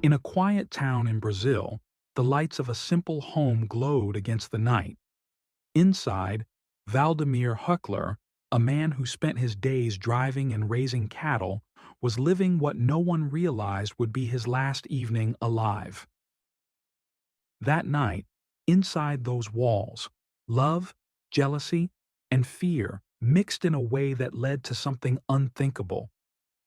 In a quiet town in Brazil, the lights of a simple home glowed against the night. Inside, Valdemir Hoeckler, a man who spent his days driving and raising cattle, was living what no one realized would be his last evening alive. That night, inside those walls, love, jealousy, and fear mixed in a way that led to something unthinkable.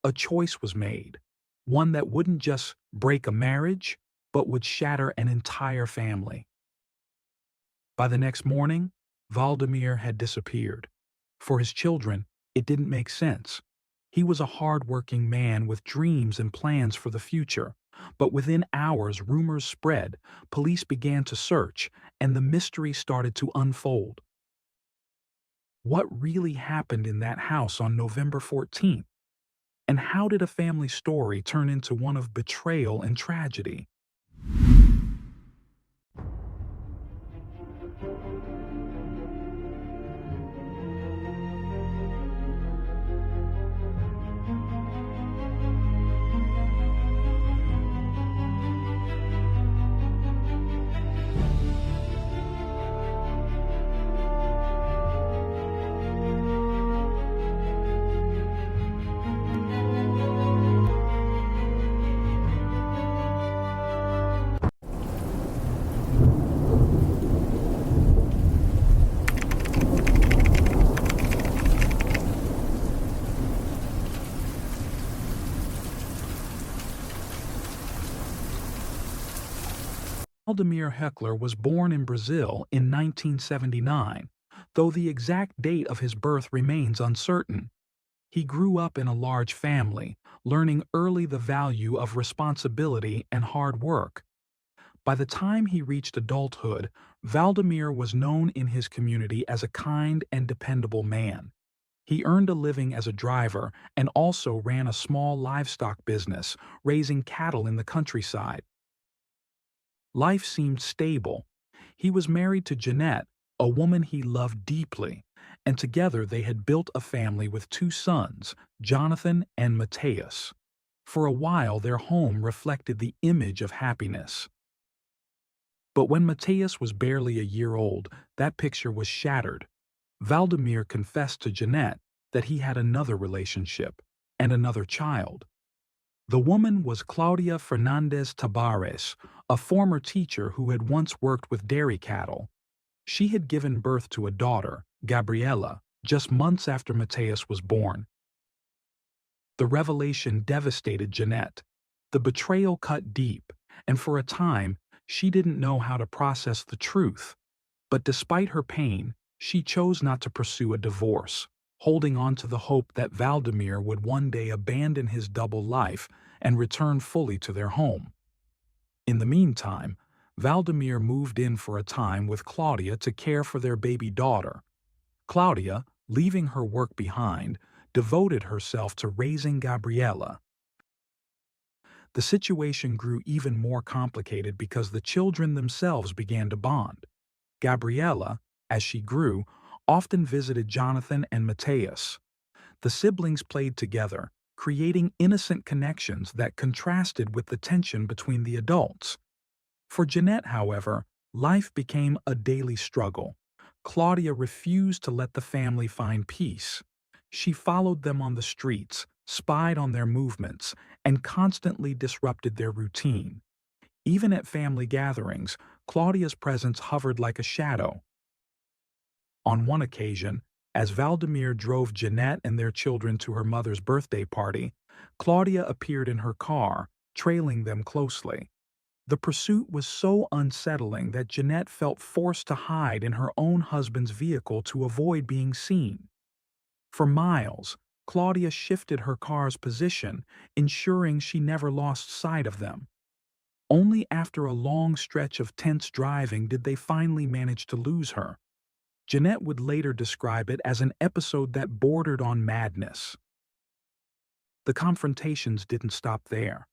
A choice was made, one that wouldn't just break a marriage, but would shatter an entire family. By the next morning, Valdemir had disappeared. For his children, it didn't make sense. He was a hard-working man with dreams and plans for the future. But within hours, rumors spread, police began to search, and the mystery started to unfold. What really happened in that house on November 14th? And how did a family story turn into one of betrayal and tragedy? Valdemir Hoeckler was born in Brazil in 1979, though the exact date of his birth remains uncertain. He grew up in a large family, learning early the value of responsibility and hard work. By the time he reached adulthood, Valdemir was known in his community as a kind and dependable man. He earned a living as a driver and also ran a small livestock business, raising cattle in the countryside. Life seemed stable. He was married to Jeanette, a woman he loved deeply, and together they had built a family with two sons, Jonathan and Mateus. For a while their home reflected the image of happiness. But when Mateus was barely a year old, that picture was shattered. Valdemir confessed to Jeanette that he had another relationship and another child. The woman was Claudia Fernandez Tabares, a former teacher who had once worked with dairy cattle. She had given birth to a daughter, Gabriela, just months after Mateus was born. The revelation devastated Jeanette. The betrayal cut deep, and for a time, she didn't know how to process the truth. But despite her pain, she chose not to pursue a divorce, holding on to the hope that Valdemir would one day abandon his double life and return fully to their home. In the meantime, Valdemir moved in for a time with Claudia to care for their baby daughter. Claudia, leaving her work behind, devoted herself to raising Gabriela. The situation grew even more complicated because the children themselves began to bond. Gabriela, as she grew, often visited Jonathan and Mateus. The siblings played together, creating innocent connections that contrasted with the tension between the adults. For Jeanette, however, life became a daily struggle. Claudia refused to let the family find peace. She followed them on the streets, spied on their movements, and constantly disrupted their routine. Even at family gatherings, Claudia's presence hovered like a shadow. On one occasion, as Valdemir drove Jeanette and their children to her mother's birthday party, Claudia appeared in her car, trailing them closely. The pursuit was so unsettling that Jeanette felt forced to hide in her own husband's vehicle to avoid being seen. For miles, Claudia shifted her car's position, ensuring she never lost sight of them. Only after a long stretch of tense driving did they finally manage to lose her. Jeanette would later describe it as an episode that bordered on madness. The confrontations didn't stop there.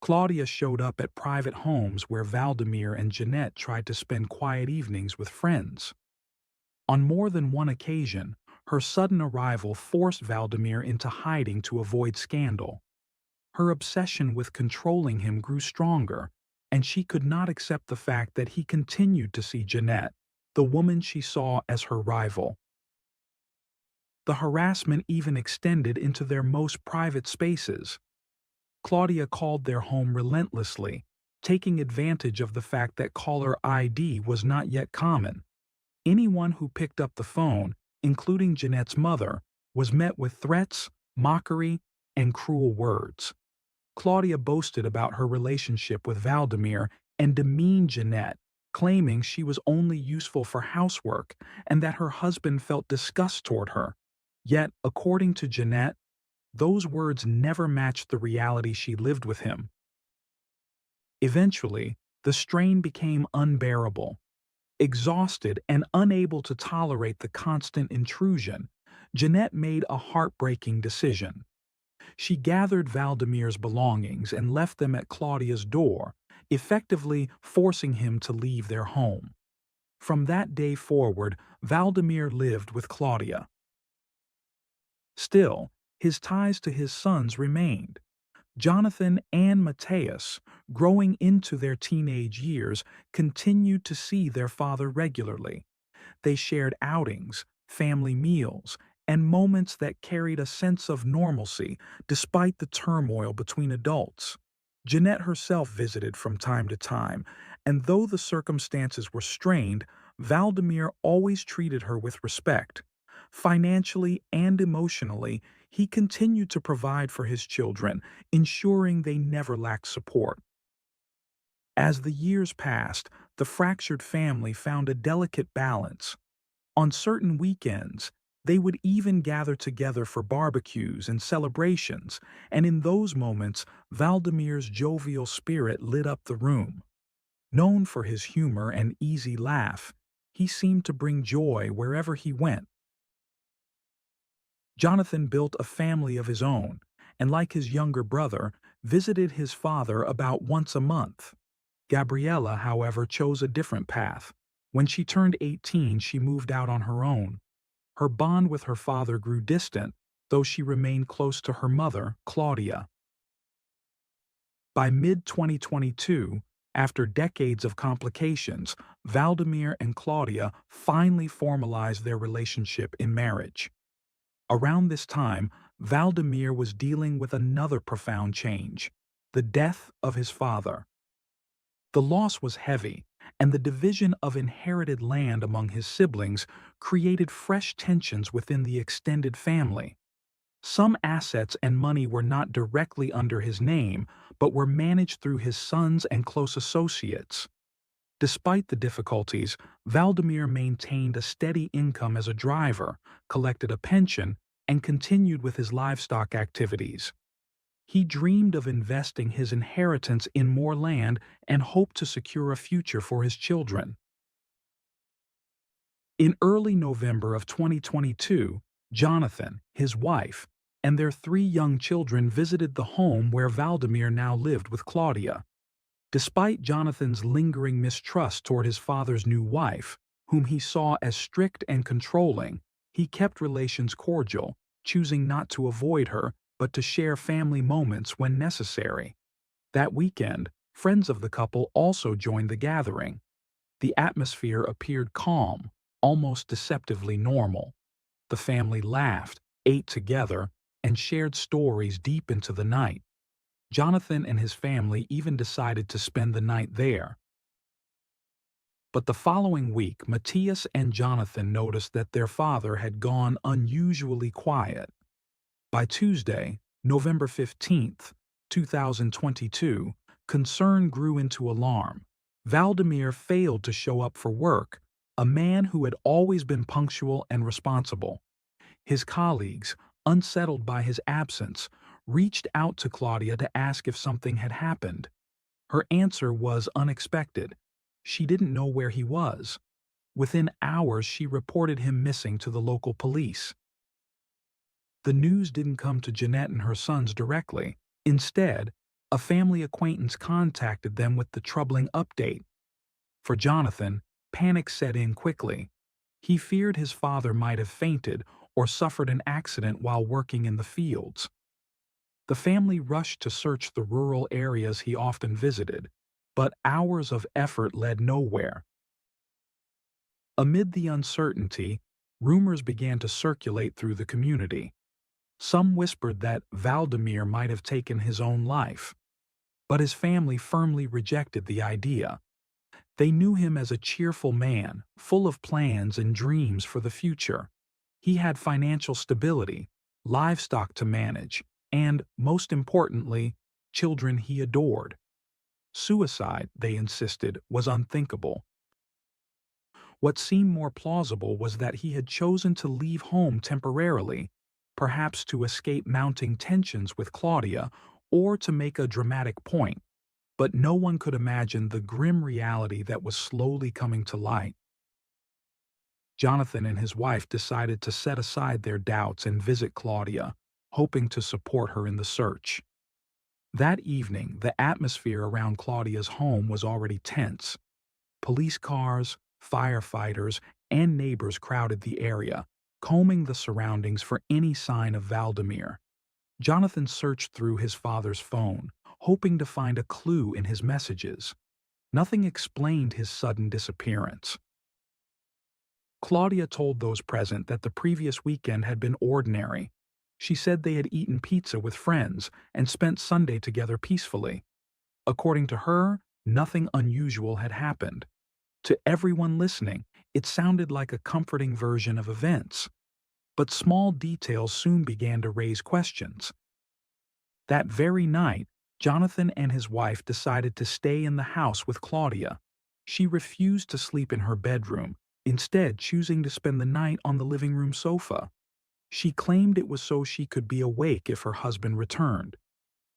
Claudia showed up at private homes where Valdemir and Jeanette tried to spend quiet evenings with friends. On more than one occasion, her sudden arrival forced Valdemir into hiding to avoid scandal. Her obsession with controlling him grew stronger, and she could not accept the fact that he continued to see Jeanette, the woman she saw as her rival. The harassment even extended into their most private spaces. Claudia called their home relentlessly, taking advantage of the fact that caller ID was not yet common. Anyone who picked up the phone, including Jeanette's mother, was met with threats, mockery, and cruel words. Claudia boasted about her relationship with Valdemir and demeaned Jeanette, claiming she was only useful for housework and that her husband felt disgust toward her. Yet, according to Jeanette, those words never matched the reality she lived with him. Eventually, the strain became unbearable. Exhausted and unable to tolerate the constant intrusion, Jeanette made a heartbreaking decision. She gathered Valdemir's belongings and left them at Claudia's door, effectively forcing him to leave their home. From that day forward, Valdemir lived with Claudia. Still, his ties to his sons remained. Jonathan and Mateus, growing into their teenage years, continued to see their father regularly. They shared outings, family meals, and moments that carried a sense of normalcy despite the turmoil between adults. Jeanette herself visited from time to time, and though the circumstances were strained, Valdemir always treated her with respect. Financially and emotionally, he continued to provide for his children, ensuring they never lacked support. As the years passed, the fractured family found a delicate balance. On certain weekends, they would even gather together for barbecues and celebrations, and in those moments, Valdemir's jovial spirit lit up the room. Known for his humor and easy laugh, he seemed to bring joy wherever he went. Jonathan built a family of his own, and like his younger brother, visited his father about once a month. Gabriella, however, chose a different path. When she turned 18, she moved out on her own. Her bond with her father grew distant, though she remained close to her mother, Claudia. By mid-2022, after decades of complications, Valdemir and Claudia finally formalized their relationship in marriage. Around this time, Valdemir was dealing with another profound change: the death of his father. The loss was heavy, and the division of inherited land among his siblings created fresh tensions within the extended family. Some assets and money were not directly under his name, but were managed through his sons and close associates. Despite the difficulties, Valdemir maintained a steady income as a driver, collected a pension, and continued with his livestock activities. He dreamed of investing his inheritance in more land and hoped to secure a future for his children. In early November of 2022, Jonathan, his wife, and their 3 young children visited the home where Valdemir now lived with Claudia. Despite Jonathan's lingering mistrust toward his father's new wife, whom he saw as strict and controlling, he kept relations cordial, choosing not to avoid her but to share family moments when necessary. That weekend, friends of the couple also joined the gathering. The atmosphere appeared calm, almost deceptively normal. The family laughed, ate together, and shared stories deep into the night. Jonathan and his family even decided to spend the night there. But the following week, Matthias and Jonathan noticed that their father had gone unusually quiet. By Tuesday, November 15th, 2022, concern grew into alarm. Valdemir failed to show up for work, a man who had always been punctual and responsible. His colleagues, unsettled by his absence, reached out to Claudia to ask if something had happened. Her answer was unexpected. She didn't know where he was. Within hours, she reported him missing to the local police. The news didn't come to Jeanette and her sons directly. Instead, a family acquaintance contacted them with the troubling update. For Jonathan, panic set in quickly. He feared his father might have fainted or suffered an accident while working in the fields. The family rushed to search the rural areas he often visited, but hours of effort led nowhere. Amid the uncertainty, rumors began to circulate through the community. Some whispered that Valdemir might have taken his own life, but his family firmly rejected the idea. They knew him as a cheerful man, full of plans and dreams for the future. He had financial stability, livestock to manage, and, most importantly, children he adored. Suicide, they insisted, was unthinkable. What seemed more plausible was that he had chosen to leave home temporarily, perhaps to escape mounting tensions with Claudia or to make a dramatic point, but no one could imagine the grim reality that was slowly coming to light. Jonathan and his wife decided to set aside their doubts and visit Claudia, hoping to support her in the search. That evening, the atmosphere around Claudia's home was already tense. Police cars, firefighters, and neighbors crowded the area, combing the surroundings for any sign of Valdemir. Jonathan searched through his father's phone, hoping to find a clue in his messages. Nothing explained his sudden disappearance. Claudia told those present that the previous weekend had been ordinary. She said they had eaten pizza with friends and spent Sunday together peacefully. According to her, nothing unusual had happened. To everyone listening, it sounded like a comforting version of events. But small details soon began to raise questions. That very night, Jonathan and his wife decided to stay in the house with Claudia. She refused to sleep in her bedroom, instead choosing to spend the night on the living room sofa. She claimed it was so she could be awake if her husband returned.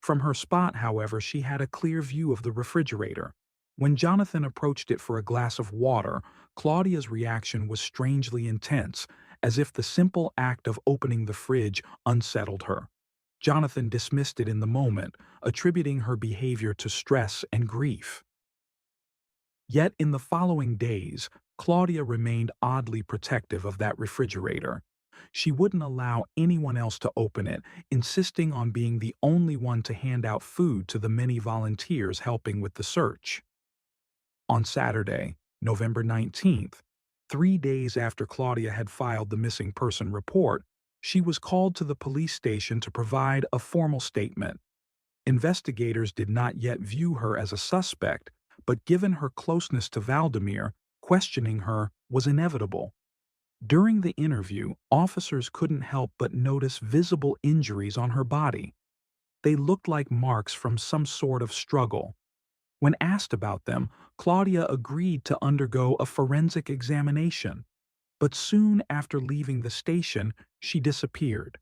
From her spot, however, she had a clear view of the refrigerator. When Jonathan approached it for a glass of water, Claudia's reaction was strangely intense, as if the simple act of opening the fridge unsettled her. Jonathan dismissed it in the moment, attributing her behavior to stress and grief. Yet in the following days, Claudia remained oddly protective of that refrigerator. She wouldn't allow anyone else to open it, insisting on being the only one to hand out food to the many volunteers helping with the search. On Saturday, November 19th, 3 days after Claudia had filed the missing person report, she was called to the police station to provide a formal statement. Investigators did not yet view her as a suspect, but given her closeness to Valdemir, questioning her was inevitable. During the interview, officers couldn't help but notice visible injuries on her body. They looked like marks from some sort of struggle. When asked about them, Claudia agreed to undergo a forensic examination, but soon after leaving the station, she disappeared.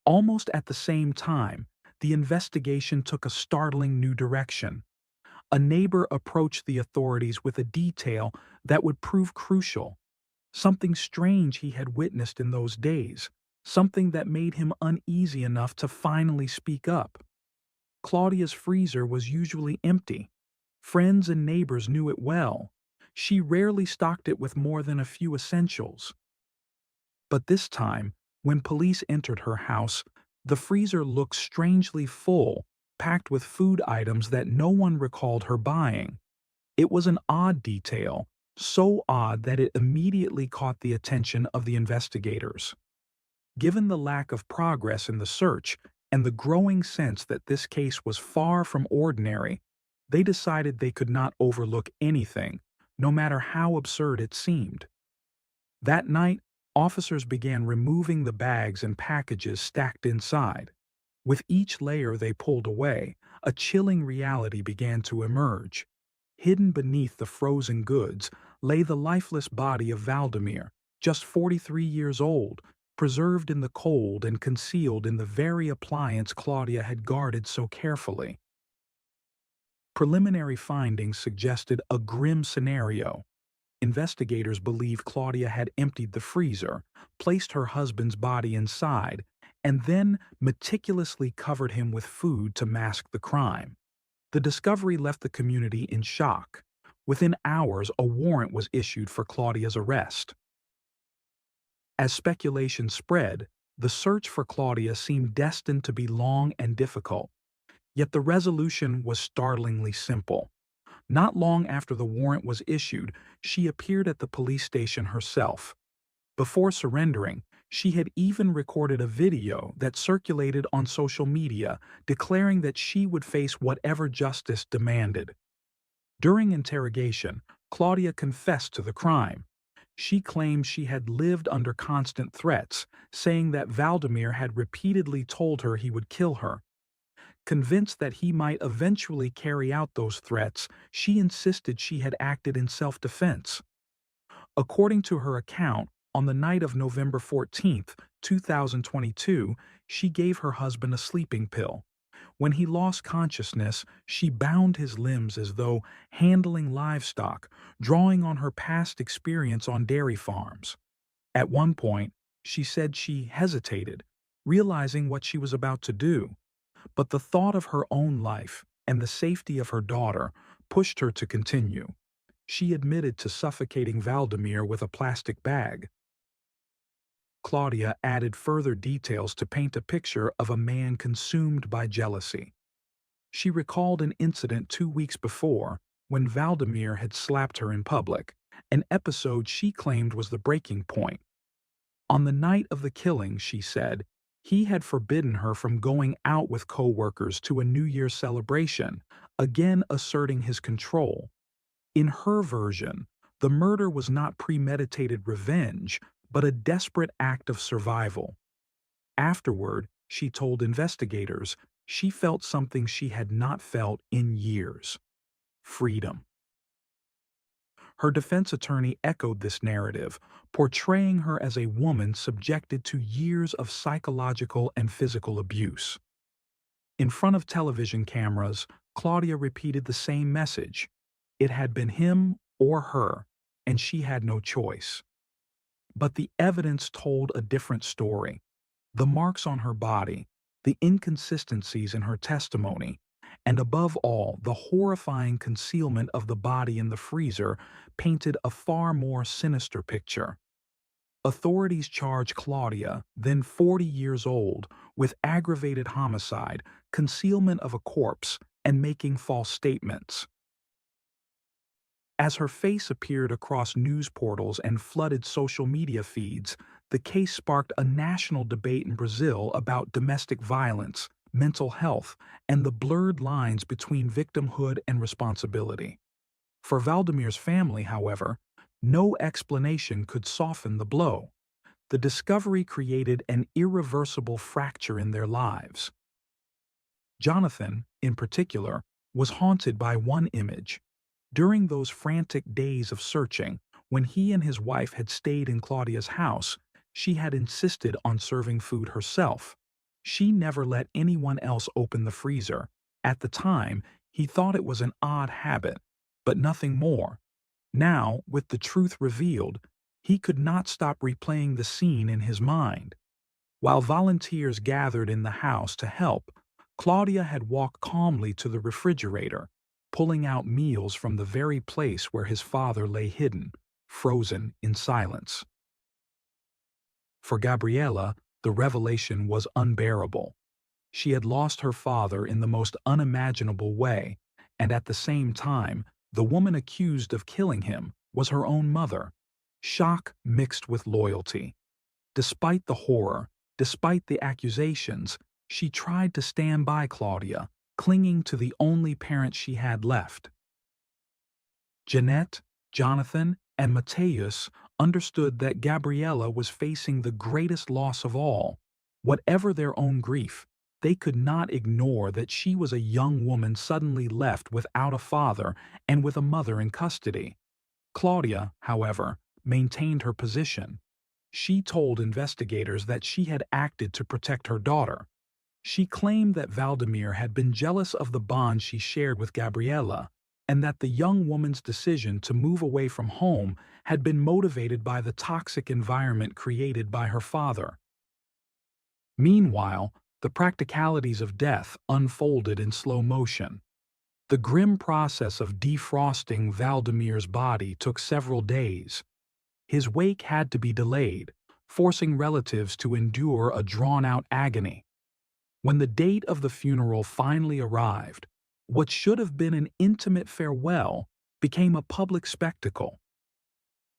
Almost at the same time, the investigation took a startling new direction. A neighbor approached the authorities with a detail that would prove crucial. Something strange he had witnessed in those days, something that made him uneasy enough to finally speak up. Claudia's freezer was usually empty. Friends and neighbors knew it well. She rarely stocked it with more than a few essentials. But this time, when police entered her house, the freezer looked strangely full, packed with food items that no one recalled her buying. It was an odd detail, so odd that it immediately caught the attention of the investigators. Given the lack of progress in the search and the growing sense that this case was far from ordinary, they decided they could not overlook anything, no matter how absurd it seemed. That night, officers began removing the bags and packages stacked inside. With each layer they pulled away, a chilling reality began to emerge. Hidden beneath the frozen goods lay the lifeless body of Valdemir, just 43 years old, preserved in the cold and concealed in the very appliance Claudia had guarded so carefully. Preliminary findings suggested a grim scenario. Investigators believe Claudia had emptied the freezer, placed her husband's body inside, and then meticulously covered him with food to mask the crime. The discovery left the community in shock. Within hours, a warrant was issued for Claudia's arrest. As speculation spread, The search for Claudia seemed destined to be long and difficult, yet the resolution was startlingly simple. Not long after the warrant was issued, she appeared at the police station herself. Before surrendering, she had even recorded a video that circulated on social media declaring that she would face whatever justice demanded. During interrogation, Claudia confessed to the crime. She claimed she had lived under constant threats, saying that Valdemir had repeatedly told her he would kill her. Convinced that he might eventually carry out those threats, she insisted she had acted in self-defense. According to her account, on the night of November 14, 2022, she gave her husband a sleeping pill. When he lost consciousness, she bound his limbs as though handling livestock, drawing on her past experience on dairy farms. At one point, she said she hesitated, realizing what she was about to do, but the thought of her own life and the safety of her daughter pushed her to continue. She admitted to suffocating Valdemir with a plastic bag. Claudia added further details to paint a picture of a man consumed by jealousy. She recalled an incident 2 weeks before when Valdemir had slapped her in public, an episode she claimed was the breaking point. On the night of the killing, she said, he had forbidden her from going out with co-workers to a New Year's celebration, again asserting his control. In her version, the murder was not premeditated revenge, but a desperate act of survival. Afterward, she told investigators, she felt something she had not felt in years: freedom. Her defense attorney echoed this narrative, portraying her as a woman subjected to years of psychological and physical abuse. In front of television cameras, Claudia repeated the same message. It had been him or her, and she had no choice. But the evidence told a different story. The marks on her body, the inconsistencies in her testimony, and above all, the horrifying concealment of the body in the freezer painted a far more sinister picture. Authorities charged Claudia, then 40 years old, with aggravated homicide, concealment of a corpse, and making false statements. As her face appeared across news portals and flooded social media feeds, the case sparked a national debate in Brazil about domestic violence, mental health, and the blurred lines between victimhood and responsibility. For Valdemir's family, however, no explanation could soften the blow. The discovery created an irreversible fracture in their lives. Jonathan, in particular, was haunted by one image. During those frantic days of searching, when he and his wife had stayed in Claudia's house, she had insisted on serving food herself. She never let anyone else open the freezer. At the time, he thought it was an odd habit, but nothing more. Now, with the truth revealed, he could not stop replaying the scene in his mind. While volunteers gathered in the house to help, Claudia had walked calmly to the refrigerator, pulling out meals from the very place where his father lay hidden, frozen in silence. For Gabriela, the revelation was unbearable. She had lost her father in the most unimaginable way, and at the same time, the woman accused of killing him was her own mother. Shock mixed with loyalty. Despite the horror, despite the accusations, she tried to stand by Claudia, clinging to the only parent she had left. Jeanette, Jonathan, and Mateus understood that Gabriela was facing the greatest loss of all. Whatever their own grief, they could not ignore that she was a young woman suddenly left without a father and with a mother in custody. Claudia, however, maintained her position. She told investigators that she had acted to protect her daughter. She claimed that Valdemir had been jealous of the bond she shared with Gabriela, and that the young woman's decision to move away from home had been motivated by the toxic environment created by her father. Meanwhile, the practicalities of death unfolded in slow motion. The grim process of defrosting Valdemir's body took several days. His wake had to be delayed, forcing relatives to endure a drawn-out agony. When the date of the funeral finally arrived, what should have been an intimate farewell became a public spectacle.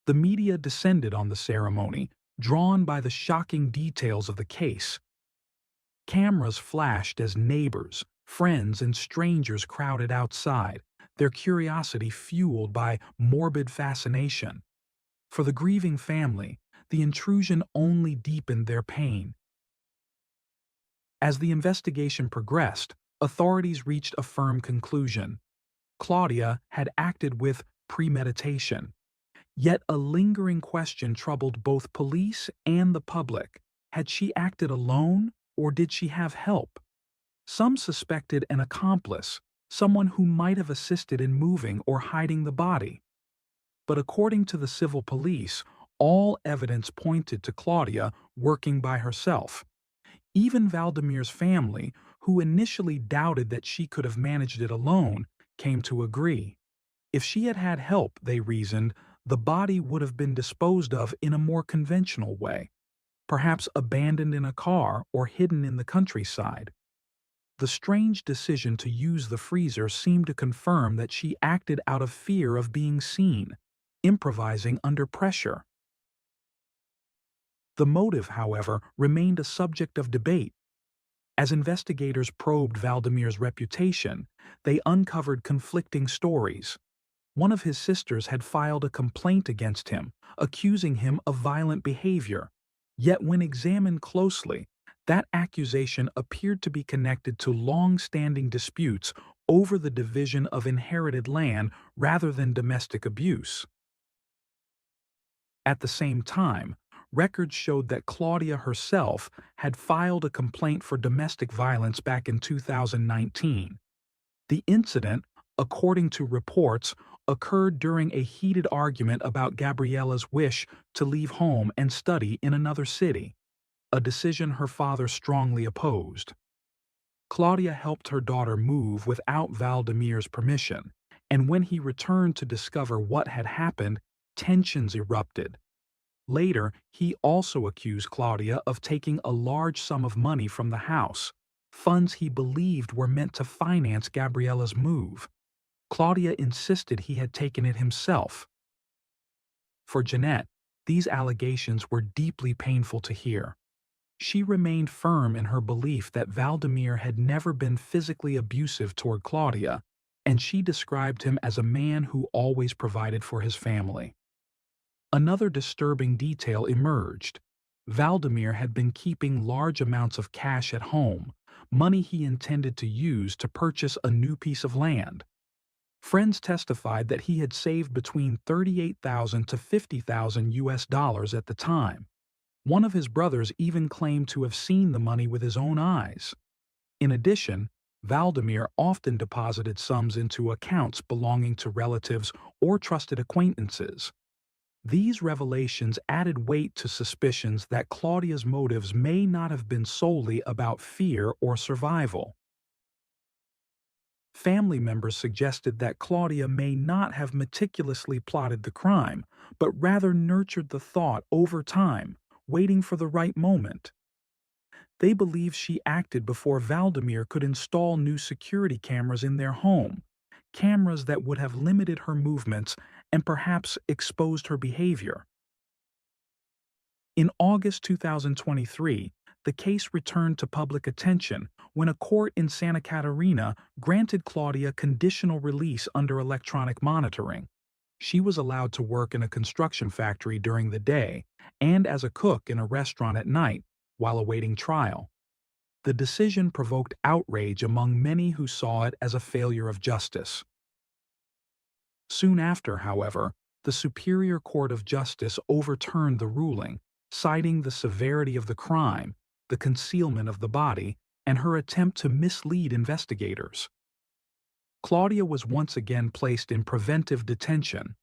The media descended on the ceremony, drawn by the shocking details of the case. Cameras flashed as neighbors, friends, and strangers crowded outside, their curiosity fueled by morbid fascination. For the grieving family, the intrusion only deepened their pain. As the investigation progressed, authorities reached a firm conclusion. Claudia had acted with premeditation. Yet a lingering question troubled both police and the public. Had she acted alone, or did she have help? Some suspected an accomplice, someone who might have assisted in moving or hiding the body. But according to the civil police, all evidence pointed to Claudia working by herself. Even Valdemir's family, who initially doubted that she could have managed it alone, came to agree. If she had had help, they reasoned, the body would have been disposed of in a more conventional way, perhaps abandoned in a car or hidden in the countryside. The strange decision to use the freezer seemed to confirm that she acted out of fear of being seen, improvising under pressure. The motive, however, remained a subject of debate. As investigators probed Valdemir's reputation, they uncovered conflicting stories. One of his sisters had filed a complaint against him, accusing him of violent behavior. Yet when examined closely, that accusation appeared to be connected to long-standing disputes over the division of inherited land rather than domestic abuse. At the same time, records showed that Claudia herself had filed a complaint for domestic violence back in 2019. The incident, according to reports, occurred during a heated argument about Gabriella's wish to leave home and study in another city, a decision her father strongly opposed. Claudia helped her daughter move without Valdemir's permission, and when he returned to discover what had happened, tensions erupted. Later, he also accused Claudia of taking a large sum of money from the house, funds he believed were meant to finance Gabriella's move. Claudia insisted he had taken it himself. For Jeanette, these allegations were deeply painful to hear. She remained firm in her belief that Valdemir had never been physically abusive toward Claudia, and she described him as a man who always provided for his family. Another disturbing detail emerged. Valdemir had been keeping large amounts of cash at home, money he intended to use to purchase a new piece of land. Friends testified that he had saved between $38,000 to $50,000 at the time. One of his brothers even claimed to have seen the money with his own eyes. In addition, Valdemir often deposited sums into accounts belonging to relatives or trusted acquaintances. These revelations added weight to suspicions that Claudia's motives may not have been solely about fear or survival. Family members suggested that Claudia may not have meticulously plotted the crime, but rather nurtured the thought over time, waiting for the right moment. They believed she acted before Valdemir could install new security cameras in their home, cameras that would have limited her movements and perhaps exposed her behavior. In August 2023, the case returned to public attention when a court in Santa Catarina granted Claudia conditional release under electronic monitoring. She was allowed to work in a construction factory during the day and as a cook in a restaurant at night while awaiting trial. The decision provoked outrage among many who saw it as a failure of justice. Soon after, however, the Superior Court of Justice overturned the ruling, citing the severity of the crime, the concealment of the body, and her attempt to mislead investigators. Claudia was once again placed in preventive detention.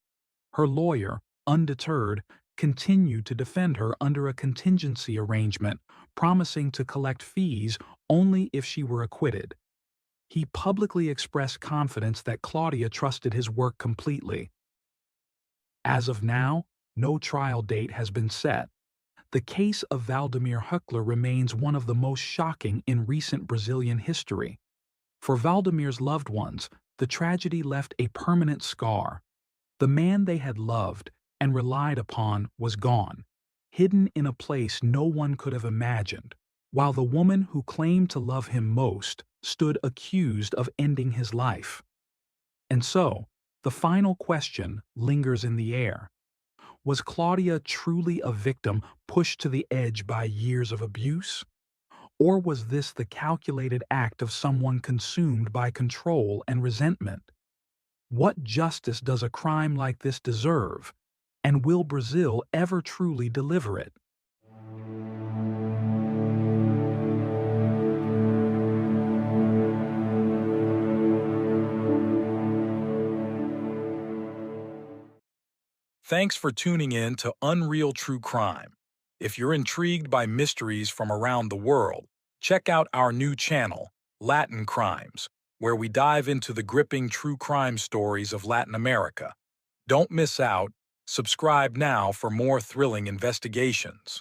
Her lawyer, undeterred, continued to defend her under a contingency arrangement, promising to collect fees only if she were acquitted. He publicly expressed confidence that Claudia trusted his work completely. As of now, no trial date has been set. The case of Valdemir Hoeckler remains one of the most shocking in recent Brazilian history. For Valdemir's loved ones, the tragedy left a permanent scar. The man they had loved and relied upon was gone, hidden in a place no one could have imagined, while the woman who claimed to love him most stood accused of ending his life. And so, the final question lingers in the air. Was Claudia truly a victim pushed to the edge by years of abuse? Or was this the calculated act of someone consumed by control and resentment? What justice does a crime like this deserve? And will Brazil ever truly deliver it? Thanks for tuning in to Unreal True Crime. If you're intrigued by mysteries from around the world, check out our new channel, Latin Crimes, where we dive into the gripping true crime stories of Latin America. Don't miss out. Subscribe now for more thrilling investigations.